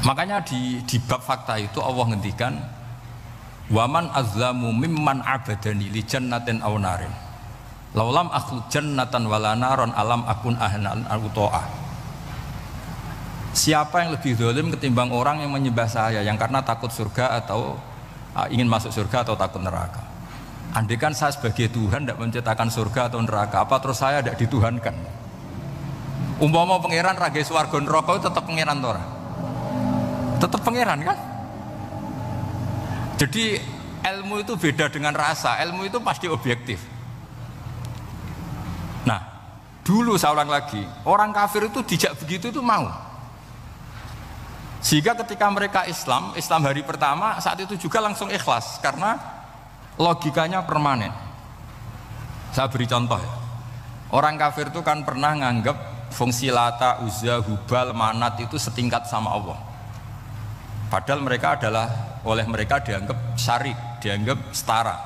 Makanya di bab fakta itu Allah ngendikan waman azlamu mimman abadani li jannatin aw narin laulam akhluq jannatan wala naron alam akun ahlan al-uto'ah. Siapa yang lebih zalim ketimbang orang yang menyembah saya yang karena takut surga atau ingin masuk surga atau takut neraka. Andai kan saya sebagai Tuhan tidak menciptakan surga atau neraka, apa terus saya tidak dituhankan? Umpama pangeran raga swarga neraka tetap pangeran tora, tetap pangeran kan? Jadi ilmu itu beda dengan rasa, ilmu itu pasti objektif. Nah, dulu saya ulang lagi, orang kafir itu dijak begitu itu mau. Sehingga ketika mereka Islam hari pertama saat itu juga langsung ikhlas karena logikanya permanen. Saya beri contoh ya. Orang kafir itu kan pernah nganggap fungsi Lata, Uzza, Hubal, Manat itu setingkat sama Allah. Padahal mereka adalah oleh mereka dianggap syarik, dianggap setara,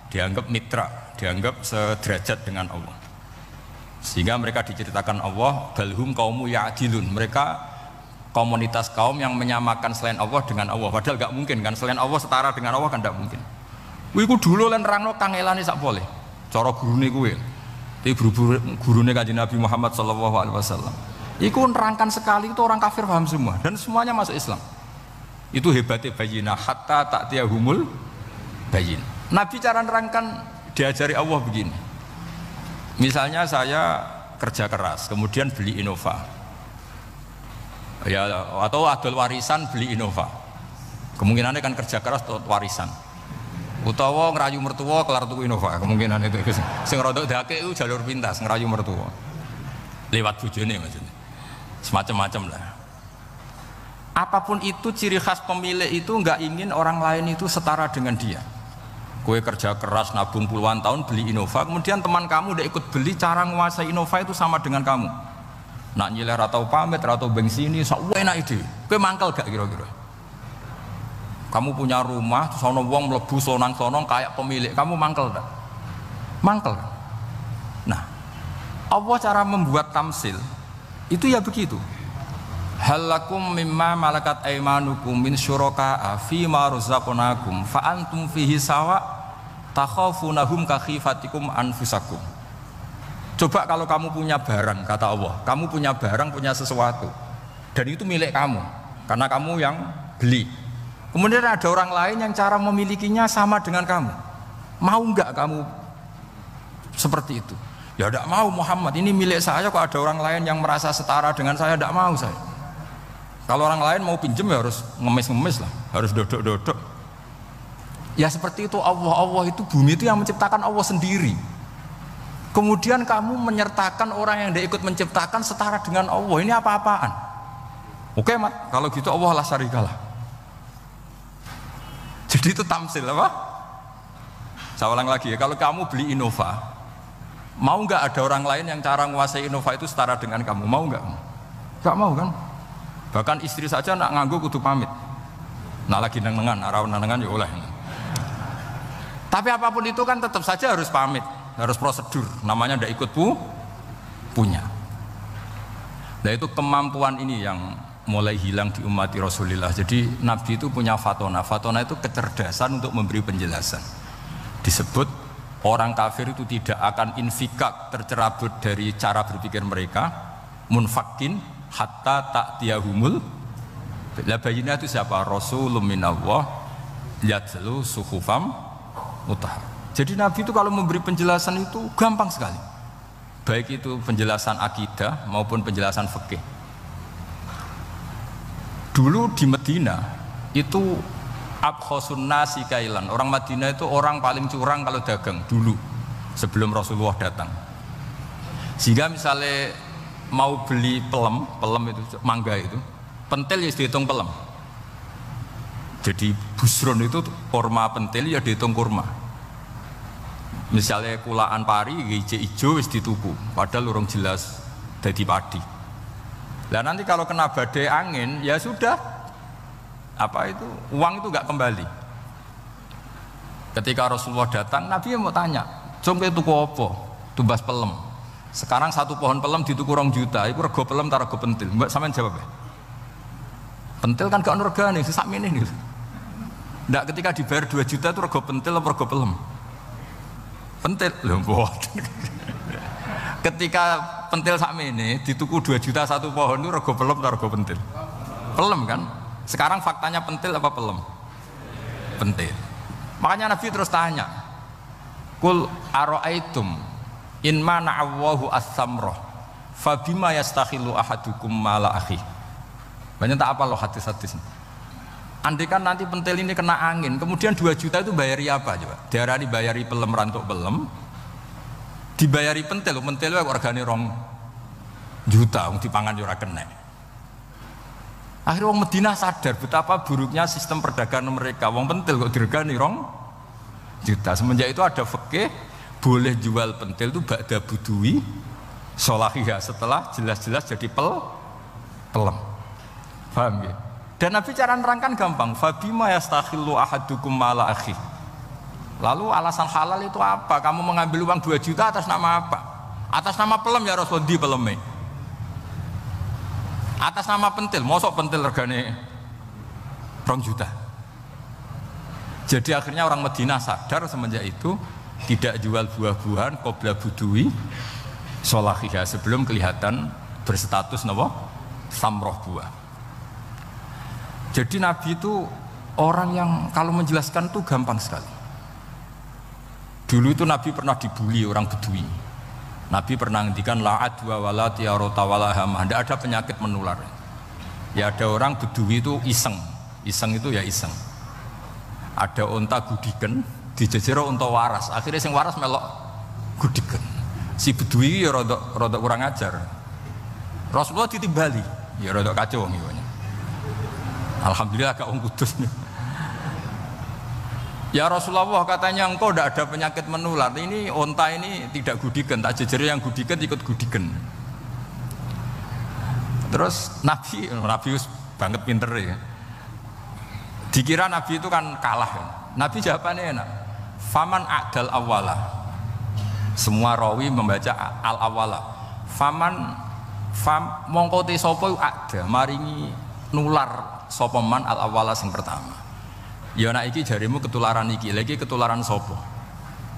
dianggap mitra, dianggap sederajat dengan Allah. Sehingga mereka diceritakan Allah balhum qaumu ya'dilun. Mereka komunitas kaum yang menyamakan selain Allah dengan Allah. Padahal gak mungkin kan, selain Allah setara dengan Allah kan gak mungkin. Iku dulu lan nerangno kangelane sak boleh. Cara gurune kuwi. Iki gurune Kanjeng Nabi Muhammad sallallahu alaihi wasallam. Iku nerangkan sekali itu orang kafir paham semua dan semuanya masuk Islam. Itu hebatnya bayinah hatta ta'tiyahumul bayin. Nabi cara nerangkan diajari Allah begini. Misalnya saya kerja keras, kemudian beli Innova. Ya, atau adol warisan beli Innova. Kemungkinannya kan kerja keras atau warisan. Utawa ngerayu mertua kelar tuku Innova, kemungkinan itu. Sing rodok dake itu jalur pintas ngerayu mertua. Lewat bojone maksudnya. Semacam-macam lah. Apapun itu ciri khas pemilik itu nggak ingin orang lain itu setara dengan dia. Kue kerja keras nabung puluhan tahun beli Innova, kemudian teman kamu udah ikut beli, cara menguasai Innova itu sama dengan kamu. Nak nyiler atau pamit atau bengsini, sok enak ide. Kue mangkel gak kira-kira? Kamu punya rumah, terus ono wong mlebu sonang-sonong kayak pemilik, kamu mangkel tak? Mangkel. Nah, Allah cara membuat tamsil itu ya begitu. Halakum mimma malakat aimanukum min syuraka'a fi ma razaqnakum fa antum fihi sawa takhafunahum ka khifatikum anfusakum. Coba kalau kamu punya barang, kata Allah, kamu punya barang, punya sesuatu dan itu milik kamu karena kamu yang beli. Kemudian ada orang lain yang cara memilikinya sama dengan kamu. Mau enggak kamu seperti itu? Ya tidak mau Muhammad, ini milik saya kok ada orang lain yang merasa setara dengan saya, tidak mau saya. Kalau orang lain mau pinjem ya harus ngemis-ngemis lah, harus dodok-dodok. Ya seperti itu Allah itu bumi itu yang menciptakan Allah sendiri. Kemudian kamu menyertakan orang yang dia ikut menciptakan setara dengan Allah, ini apa-apaan? Oke mat, kalau gitu Allah la syarikalah. Jadi itu tamsil apa? Saya ulang lagi ya, kalau kamu beli Innova, mau nggak ada orang lain yang cara menguasai Innova itu setara dengan kamu? Mau nggak? Nggak mau kan? Bahkan istri saja nak nganggu kudu pamit. Nak lagi nengan, arawan nengan ya oleh. Tapi apapun itu kan tetap saja harus pamit, harus prosedur. Namanya ndak ikut punya. Nah itu kemampuan ini yang mulai hilang di umat Rasulullah. Jadi Nabi itu punya fatona. Fatona itu kecerdasan untuk memberi penjelasan. Disebut orang kafir itu tidak akan infikak, tercerabut dari cara berpikir mereka, munfakin hatta ta'tiyahumul. La bayina itu siapa? Rasulun minallah yatlu suhufam mutahhar. Jadi Nabi itu kalau memberi penjelasan itu gampang sekali. Baik itu penjelasan akidah maupun penjelasan fikih. Dulu di Medina itu abkhosun nasi kailan. Orang Madinah itu orang paling curang kalau dagang dulu sebelum Rasulullah datang. Sehingga misalnya mau beli pelem itu mangga itu, pentil ya dihitung pelem. Jadi busron itu kurma pentil ya dihitung kurma. Misalnya kulaan pari hijau wis dituku, padahal urung jelas dadi padi. Lah nanti kalau kena badai angin ya sudah, apa itu uang itu nggak kembali. Ketika Rasulullah datang, Nabi mau tanya, "Jom kowe tuku apa?" Tumbas pelem. Sekarang satu pohon pelem dituku 2 juta, itu rego pelem ta rego pentil? Mbak sampean jawab ya. Pentil kan gak ono regane sak meneh niku. Ndak ketika dibayar 2 juta itu rego pentil apa rego pelem? Pentil lho mboten. Ketika pentil sak meneh dituku 2 juta satu pohon itu rego pelem atau rego pentil? Pelem kan? Sekarang faktanya pentil apa pelem? Pentil. Makanya Nabi terus tanya, "Qul ara'aitum in mana'allahu as-samrah fa bima yastakhilu ahadukum mala akhi." Banyak tak apa loh hadis-hadis. Andai kan nanti pentil ini kena angin, kemudian 2 juta itu bayari apa coba? Diarani bayari pelem rantuk pelem, dibayari pentil, pentil itu regane 2 juta, dipangan ora kena. Akhirnya orang Madinah sadar betapa buruknya sistem perdagangan mereka. Wong pentil kok diregani 2 juta. Semenjak itu ada fikih boleh jual pentil itu ba'da budui sholahiyah, setelah jelas-jelas jadi pelem. Paham ya? Dan Nabi cara nerangkan gampang, fabima yastakhillu ahadukum mala akhi. Lalu alasan halal itu apa? Kamu mengambil uang 2 juta atas nama apa? Atas nama pelem ya Rasul, di peleme. Atas nama pentil, mosok pentil regane 2 juta. Jadi akhirnya orang Madinah sadar semenjak itu tidak jual buah-buahan qobla budui sholahiyah, sebelum kelihatan berstatus napa? Samroh buah. Jadi Nabi itu orang yang kalau menjelaskan itu gampang sekali. Dulu itu Nabi pernah dibully orang Bedui. Nabi pernah ngendikan la adwa wala tiarota wala hamah, tidak ada penyakit menular. Ya ada orang Bedui itu iseng itu ya iseng. Ada unta gudiken, dijejero unta waras. Akhirnya sing waras melok gudiken. Si Bedui ya rodok kurang ajar. Rasulullah ditimbali, ya rodok kacau ngene. Alhamdulillah agak orang kudus nih. Ya Rasulullah, katanya engkau tidak ada penyakit menular. Ini onta ini tidak gudikan, tak jejeri yang gudikan ikut gudikan. Terus Nabi banget pinter ya. Dikira Nabi itu kan kalah kan. Nabi jawabannya enak. Faman a'dal awala. Semua rawi membaca al awala. Mongko te sapa ada maringi nular sapa man al awala sing pertama. Ya nek iki jarimu ketularan iki, lagi ketularan sapa?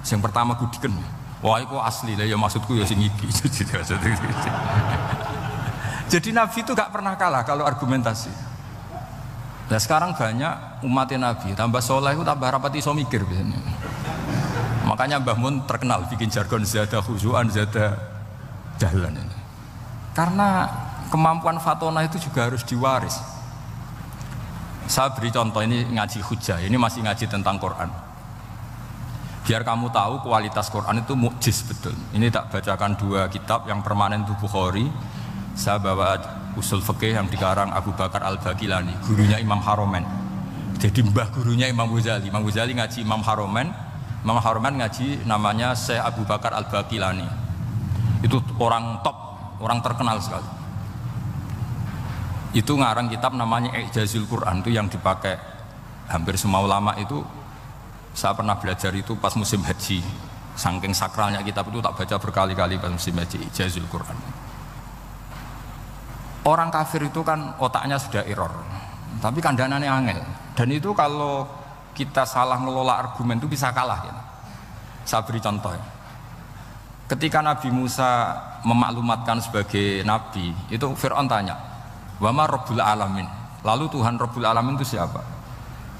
Sing pertama gudiken. Wah iku asli lah ya, maksudku ya sing iki. Jadi Nabi itu gak pernah kalah kalau argumentasi. Nah sekarang banyak umatnya Nabi tambah soleh itu tambah rapati iso mikir biasanya. Makanya Mbah Mun terkenal bikin jargon zada khusyuan zada jahlan ini. Karena kemampuan fatona itu juga harus diwaris. Saya beri contoh, ini ngaji hujah, ini masih ngaji tentang Quran. Biar kamu tahu kualitas Quran itu mukjiz betul. Ini tak bacakan 2 kitab, yang permanen itu Bukhari. Saya bawa usul fikih yang dikarang Abu Bakar Al-Baqilani, gurunya Imam Haromen. Jadi mbah gurunya Imam Ghazali. Imam Ghazali ngaji Imam Haromen, Imam Haromen ngaji namanya Syekh Abu Bakar Al-Baqilani. Itu orang top, orang terkenal sekali. Itu ngarang kitab namanya I'jazul Quran, itu yang dipakai hampir semua ulama itu. Saya pernah belajar itu pas musim haji, saking sakralnya kitab itu tak baca berkali-kali pas musim haji, I'jazul Quran. Orang kafir itu kan otaknya sudah error, tapi kandanannya angel. Dan itu kalau kita salah ngelola argumen itu bisa kalah ya. Saya beri contoh ya. Ketika Nabi Musa memaklumatkan sebagai nabi, itu Fir'aun tanya, "Wama Rabbul Alamin?" Lalu Tuhan Rabbul Alamin itu siapa?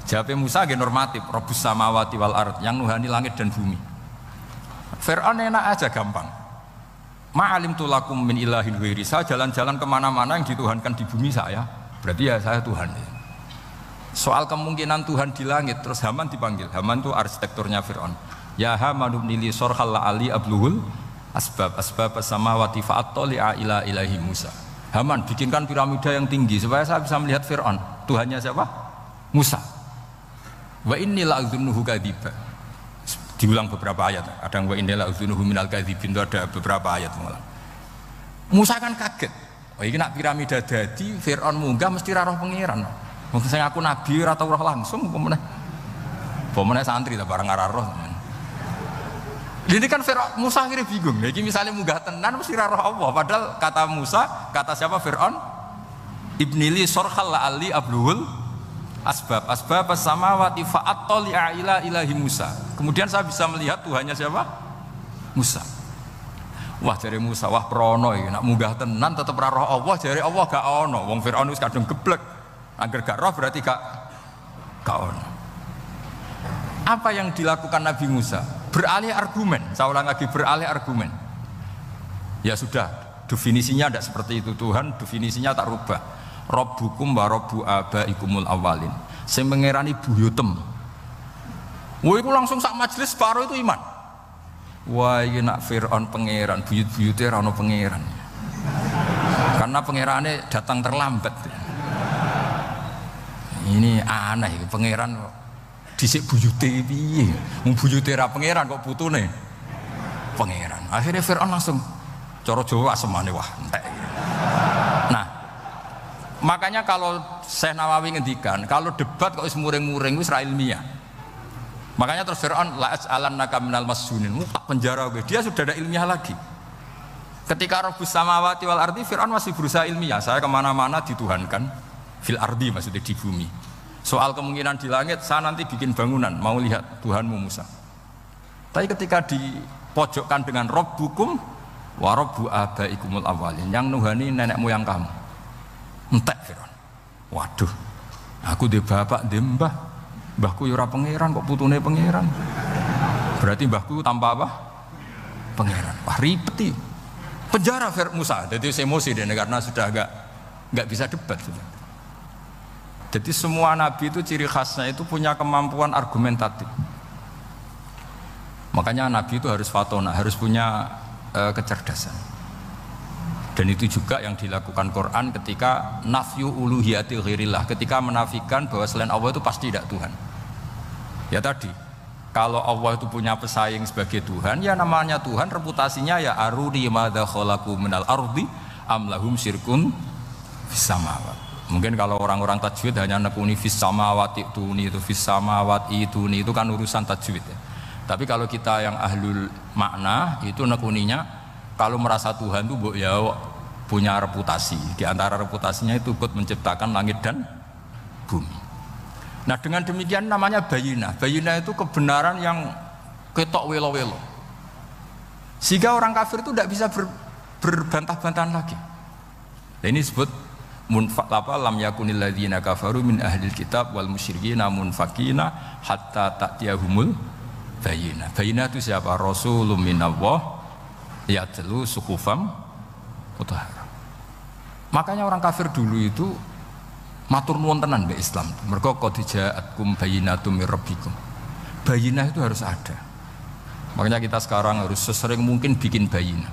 Jawabnya Musa agak normatif, Rabbus samawati wal ard, yang nuhani langit dan bumi. Fir'aun enak aja, gampang. Ma'alim tulakum min ilahin ghairi, saya jalan-jalan kemana-mana yang dituhankan di bumi saya, berarti ya saya Tuhan. Soal kemungkinan Tuhan di langit, terus Haman dipanggil. Haman itu arsitekturnya Fir'aun. Ya Haman ibnili sorhal la'ali abluhul asbab as-samawati fa'attoli'a ila ilahi Musa. Haman bikinkan piramida yang tinggi supaya saya bisa melihat Fir'aun. Tuhannya siapa? Musa. Wa inni la'udzunuhu kadziba. Diulang beberapa ayat. Ada yang wa inni la'udzunuhu minal kadzibin, itu ada beberapa ayat mengulang. Musa kan kaget. Oh ini nak piramida dadi Fir'aun munggah mesti ra roh pangeran. Wong sing aku nabi ora tau roh langsung pemenang santri ta bareng ora roh. Ini kan Fir'aun, Musa akhirnya bingung. Jadi misalnya munggah tenan mesti ra roh Allah. Padahal kata Musa, kata siapa Fir'aun? ibnili sorhal la'ali abluhul asbab as-samawati fa'attali'a ila ilahi Musa. Kemudian saya bisa melihat Tuhannya siapa? Musa. Wah jare Musa, wah prono iki nak munggah tenan tetep ra roh Allah, jare Allah gak ono. Wong Firaun wis kadung geblek. Angger gak roh berarti gak ono. Apa yang dilakukan Nabi Musa? Beralih argumen. Saya ulang lagi, beralih argumen. Ya sudah, definisinya tidak seperti itu. Tuhan definisinya tak rubah. Rabbukum wa rabbu abaikumul awalin. Sing mengerani buyutem. Wah itu langsung sak majelis separuh itu iman. Wah ini nak Fir'aun pangeran, buyut-buyutnya rano pangeran. Karena pangerannya datang terlambat. Ini aneh, pangeran dhisik buyute piye? Wong buyute ra pangeran kok putune pangeran. Akhirnya Fir'aun langsung cara Jawa semane wah entek. Nah, makanya kalau Syekh Nawawi ngendikan, kalau debat kok wis muring-muring wis ra ilmiah. Makanya terus Fir'aun la as'alannaka minal masjunin, tak penjara gue. Dia sudah ada ilmiah lagi. Ketika Rabbus samawati wal ardi, Fir'aun masih berusaha ilmiah. Saya kemana-mana dituhankan fil ardi, maksudnya di bumi. Soal kemungkinan di langit, saya nanti bikin bangunan, mau lihat Tuhanmu Musa. Tapi ketika dipojokkan dengan Rabbukum wa rabbu abaikumul awalin, yang nuhani nenek moyang kamu, entek Fir'aun. Waduh, aku di bapak di mbah. Mbahku yura pangeran kok putune pangeran. Berarti mbahku tanpa apa? Pangeran. Wah ribet. Penjara Musa. Jadi emosi dia karena sudah enggak bisa debat sudah. Jadi semua nabi itu ciri khasnya itu punya kemampuan argumentatif. Makanya nabi itu harus fatona, harus punya kecerdasan. Dan itu juga yang dilakukan Quran ketika nafyu uluhiyati ghairillah, ketika menafikan bahwa selain Allah itu pasti tidak Tuhan. Ya tadi, kalau Allah itu punya pesaing sebagai Tuhan, ya namanya Tuhan, reputasinya ya aruni madza khalaqu minal ardi am lahum syirkun fis samawat. Mungkin kalau orang-orang tajwid hanya nekuni fis samawati itu fis samawati itu kan urusan tajwid ya. Tapi kalau kita yang ahlul makna itu nekuninya kalau merasa Tuhan itu ya punya reputasi. Di antara reputasinya itu ikut menciptakan langit dan bumi. Nah dengan demikian namanya bayinah. Bayinah itu kebenaran yang ketok welo-welo. Sehingga orang kafir itu tidak bisa berbantah-bantahan lagi. Nah, ini disebut lam yakunil ladzina kafaru min ahlil kitab wal musyrikina munfakina hatta ta'tiyahumul bayinah. Bayinah itu siapa? Rasulun minallah yatlu suhufam mutahharah. Makanya orang kafir dulu itu matur nuwun tenan mbek Islam. Mergo qad ja'atkum bayyinatum mir rabbikum. Bayinah itu harus ada. Makanya kita sekarang harus sesering mungkin bikin bayinah.